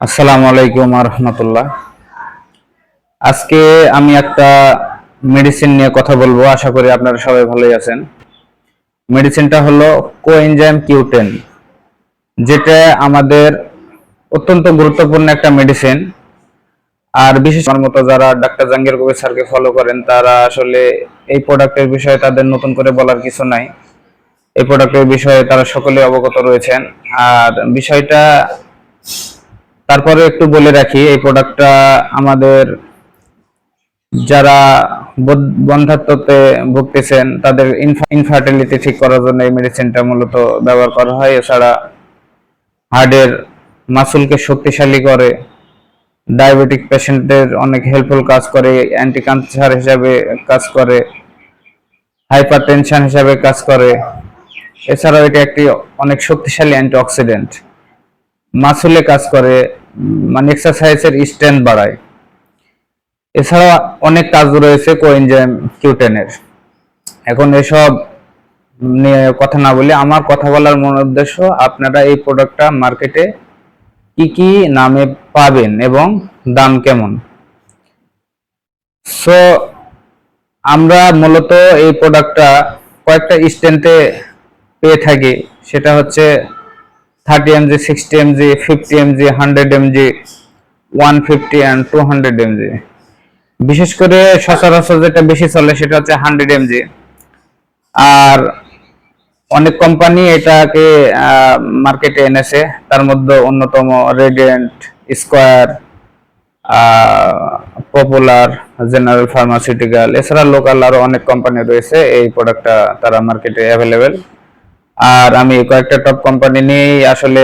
আসসালামু আলাইকুম রহমতুল্লাহ। আজকে আমি একটা মেডিসিন নিয়ে কথা বলবো। আশা করি আপনারা সবাই ভালোই আছেন। মেডিসিনটা হলো কোএনজাইম Q10, যেটা আমাদের অত্যন্ত গুরুত্বপূর্ণ একটা মেডিসিন। আর বিশেষ আমার মতো যারা ডাক্তার জাহাঙ্গীর কবির স্যারকে ফলো করেন, তারা আসলে এই প্রোডাক্টের বিষয়ে তাদের নতুন করে বলার কিছু নাই। এই প্রোডাক্টের বিষয়ে তারা সকলে অবগত রয়েছেন। আর বিষয়টা তারপরে একটু বলে রাখি, এই প্রোডাক্টটা আমাদের যারা বন্ধ্যাত্বতে ভুগতেছেন তাদের ইনফার্টিলিটি ঠিক করার জন্য এই মেডিসিনটা মূলত ব্যবহার করা হয়। এছাড়া হার্টের মাসুলকে শক্তিশালী করে, ডায়াবেটিক পেশেন্টদের অনেক হেল্পফুল কাজ করে, অ্যান্টি ক্যান্সার হিসাবে কাজ করে, হাইপারটেনশন হিসাবে কাজ করে। এছাড়াও এটা একটি অনেক শক্তিশালী অ্যান্টিঅক্সিডেন্ট, মাসুলে কাজ করে, মানে এক্সারসাইজের স্ট্রেংথ বাড়ায়। এছাড়া অনেক কাজ রয়েছে কোএনজাইম Q10 এর। এখন এসব নিয়ে কথা না বলে আমার কথা বলার মূল উদ্দেশ্য, আপনারা এই প্রোডাক্টটা মার্কেটে কি কি নামে পাবেন এবং দাম কেমন। সো আমরা মূলত এই প্রোডাক্টটা কয়েকটা স্ট্রেন্থে পেয়ে থাকি। সেটা হচ্ছে 30 mg, 60 mg, 50 mg, 100 mg, 150 and 200 mg। বিশেষ করে সচরাচর যেটা বেশি চলে সেটা হচ্ছে 100 mg। আর অনেক কোম্পানি এটাকে মার্কেটে এনেছে, তার মধ্যে অন্যতম radiant, square, popular, general pharmaceutical, এছাড়া লোকাল আরো অনেক কোম্পানি রয়েছে এই প্রোডাক্টটা তারা মার্কেটে অ্যাভেলেবেল। আর আমি কয়েকটা টপ কোম্পানি নিয়েই আসলে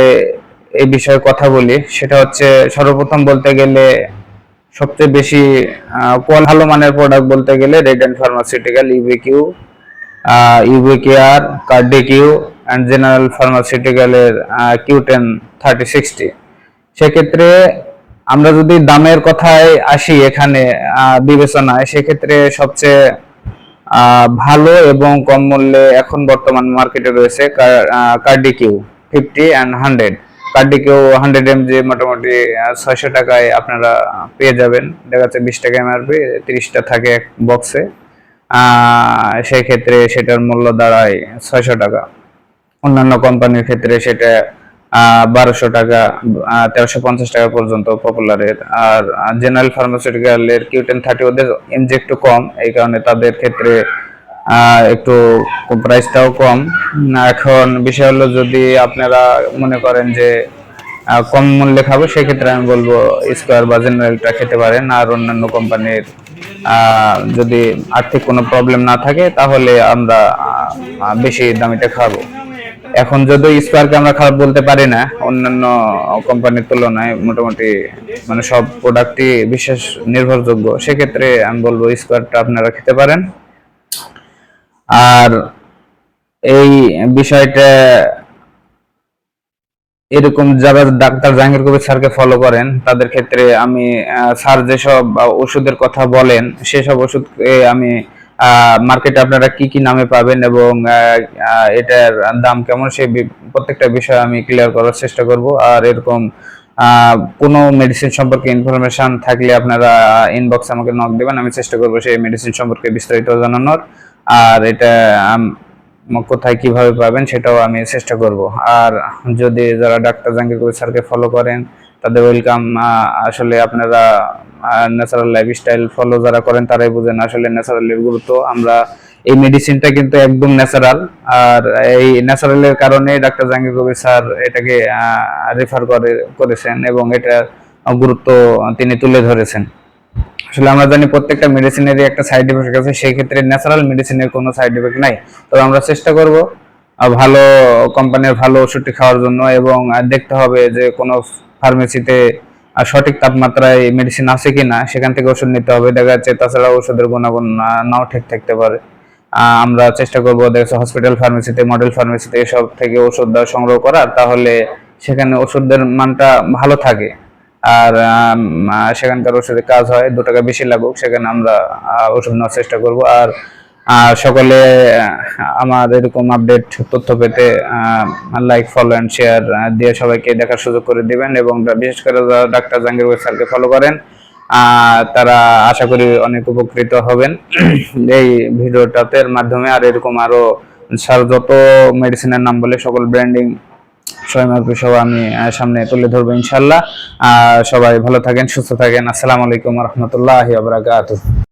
এই বিষয়ে কথা বলি। সেটা হচ্ছে সর্বপ্রথম বলতে গেলে সবচেয়ে বেশি ভালো মানের প্রোডাক্ট বলতে গেলে রেডিয়েন্ট ফার্মাসিউটিক্যাল, ইউবিকিউআর, কার্ডিকিউ অ্যান্ড জেনারেল ফার্মাসিউটিক্যালের Q10 3060। সেক্ষেত্রে আমরা যদি দামের কথায় আসি এখানে বিবেচনায়, সেক্ষেত্রে সবচেয়ে ভালো এবং কম মূল্যে এখন বর্তমান মার্কেটে রয়েছে কার্ডিকিউ 50 and 100। কার্ডিকিউ 100 mg মোটামুটি 600 টাকায় আপনারা পেয়ে যাবেন। দেখা যাচ্ছে 20 টাকা এমআরপি, 30টা থাকে এক বক্সে। সেই ক্ষেত্রে সেটার মূল্য দাঁড়ায় 600 টাকা। অন্যান্য কোম্পানির ক্ষেত্রে সেটা 1200 টাকা, 1350 টাকা পর্যন্ত পপুলারের। আর জেনারেল ফার্মাসিউটিক্যালের Q10 30 ওদের এমজি একটু কম, এই কারণে তাদের ক্ষেত্রে একটু প্রাইসটাও কম। এখন বিষয় হলো, যদি আপনারা মনে করেন যে কম মূল্যে খাবো, সেক্ষেত্রে আমি বলবো স্কয়ার বা জেনারেলটা খেতে পারেন। আর অন্যান্য কোম্পানির যদি আর্থিক কোনো প্রবলেম না থাকে তাহলে আমরা বেশি দামিটা খাবো। এখন যদি স্কয়ারকে আমরা খারাপ বলতে পারি না, অন্যান্য কোম্পানির তুলনায় মোটামুটি মানে সব প্রোডাক্টই বিশেষ নির্ভরযোগ্য, সেক্ষেত্রে আমি বলবো স্কয়ারটা আপনারা খেতে পারেন। আর এই বিষয়টা এরকম যারা ডাক্তার জাহাঙ্গীর কবির স্যারকে ফলো করেন তাদের ক্ষেত্রে আমি স্যার যেসব ওষুধের কথা বলেন সেসব ওষুধকে আমি মার্কেটে আপনারা কি কি নামে পাবেন এবং এটার দাম কেমন, সেই প্রত্যেকটা বিষয় আমি ক্লিয়ার করার চেষ্টা করব। আর এরকম কোনো মেডিসিন সম্পর্কে ইনফরমেশন থাকলে আপনারা ইনবক্সে আমাকে নক দেবেন, আমি চেষ্টা করব সেই মেডিসিন সম্পর্কে বিস্তারিত জানানোর। আর এটা কোথায় কিভাবে পাবেন সেটাও আমি চেষ্টা করব। আর যদি যারা ডাক্তার জাহাঙ্গীর কবির স্যারকে ফলো করেন তাদের ওয়েলকাম। আসলে আপনারা ন্যাচারাল লাইফস্টাইল ফলো যারা করেন তারাই বুঝেন আসলে ন্যাচারালের গুরুত্ব। আমরা এই মেডিসিনটা কিন্তু একদম ন্যাচারাল, আর এই ন্যাচারালের কারণে ডাক্তার জাহাঙ্গীর কবির স্যার এটাকে রেফার করেছেন এবং এটা গুরুত্ব তিনি তুলে ধরেছেন। আসলে আমরা জানি প্রত্যেকটা মেডিসিনেরই একটা সাইড এফেক্ট আছে, সেই ক্ষেত্রে ন্যাচারাল মেডিসিনের কোনো সাইড এফেক্ট নাই। তবে আমরা চেষ্টা করব ভালো কোম্পানির ভালো ওষুধটি খাওয়ার জন্য, এবং দেখতে হবে যে কোনো ফার্মেসিতে সঠিক তাপমাত্রায় মেডিসিন আছে কিনা, সেখান থেকে ওষুধ নিতে হবে। দেখা যাচ্ছে তাছাড়া ওষুধের গুণাগুণ নাও ঠিক থাকতে পারে। আমরা চেষ্টা করবো দেখা হসপিটাল ফার্মেসিতে, মডেল ফার্মেসিতে এসব থেকে ওষুধ সংগ্রহ করার, তাহলে সেখানে ওষুধের মানটা ভালো থাকে। আর সেখানকার ওষুধে কাজ হয়, 2 টাকা বেশি লাগুক, সেখানে আমরা ওষুধ নেওয়ার চেষ্টা করব। আর আর সকলে আমার এরকম আপডেট তথ্য পেতে লাইক, ফলো এন্ড শেয়ার দিয়ে সবাইকে দেখার সুযোগ করে দিবেন, এবং বিশেষ করে যারা ডাক্তার জাহাঙ্গীর কবির স্যারকে ফলো করেন তারা আশা করি অনেক উপকৃত হবেন এই ভিডিওটাতে মাধ্যমে। আর এরকম আরো স্যার যত মেডিসিনের নাম বলে সকল ব্র্যান্ডিং সব আমি সামনে তুলে ধরবো ইনশাল্লাহ। সবাই ভালো থাকেন, সুস্থ থাকেন। আসসালামু আলাইকুম ওয়া রাহমাতুল্লাহি ওয়া বারাকাতুহু।